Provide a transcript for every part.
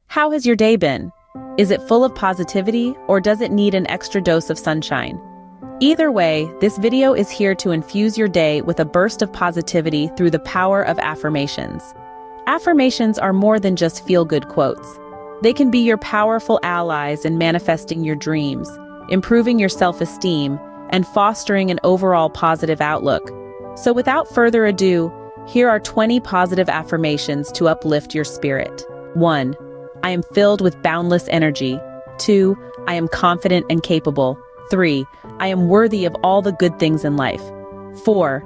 How has your day been? Is it full of positivity, or does it need an extra dose of sunshine? Either way, this video is here to infuse your day with a burst of positivity through the power of affirmations. Affirmations are more than just feel-good quotes. They can be your powerful allies in manifesting your dreams, improving your self-esteem, and fostering an overall positive outlook. So without further ado, here are 20 positive affirmations to uplift your spirit. 1. I am filled with boundless energy. 2. I am confident and capable. 3. I am worthy of all the good things in life. 4.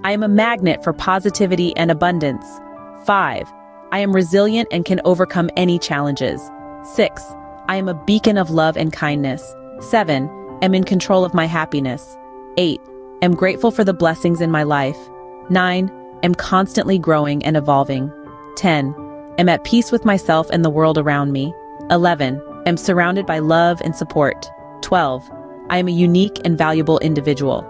I am a magnet for positivity and abundance. 5. I am resilient and can overcome any challenges. 6. I am a beacon of love and kindness. 7. Am in control of my happiness. 8. Am grateful for the blessings in my life. 9. Am constantly growing and evolving. 10. Am at peace with myself and the world around me. 11. Am surrounded by love and support. 12. I am a unique and valuable individual.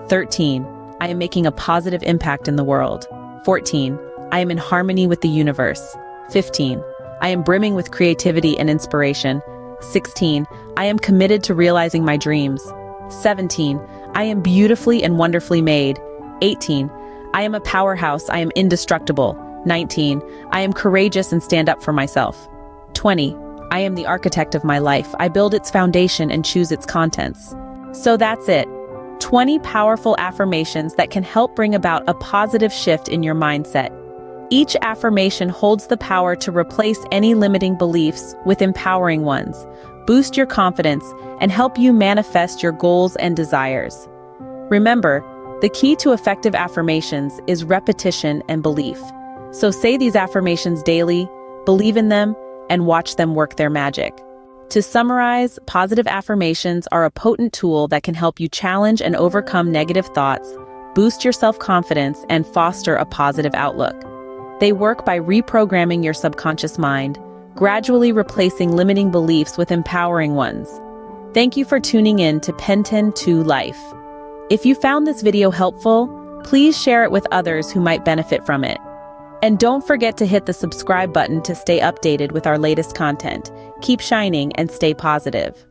13. I am making a positive impact in the world. 14. I am in harmony with the universe. 15. I am brimming with creativity and inspiration. 16. I am committed to realizing my dreams. 17. I am beautifully and wonderfully made. 18. I am a powerhouse. I am indestructible. 19. I am courageous and stand up for myself. 20. I am the architect of my life. I build its foundation and choose its contents. So that's it. 20 powerful affirmations that can help bring about a positive shift in your mindset. Each affirmation holds the power to replace any limiting beliefs with empowering ones, boost your confidence, and help you manifest your goals and desires. Remember, the key to effective affirmations is repetition and belief. So say these affirmations daily, believe in them, and watch them work their magic. To summarize, positive affirmations are a potent tool that can help you challenge and overcome negative thoughts, boost your self-confidence, and foster a positive outlook. They work by reprogramming your subconscious mind, gradually replacing limiting beliefs with empowering ones. Thank you for tuning in to Pen 2 Life. If you found this video helpful, please share it with others who might benefit from it. And don't forget to hit the subscribe button to stay updated with our latest content. Keep shining and stay positive.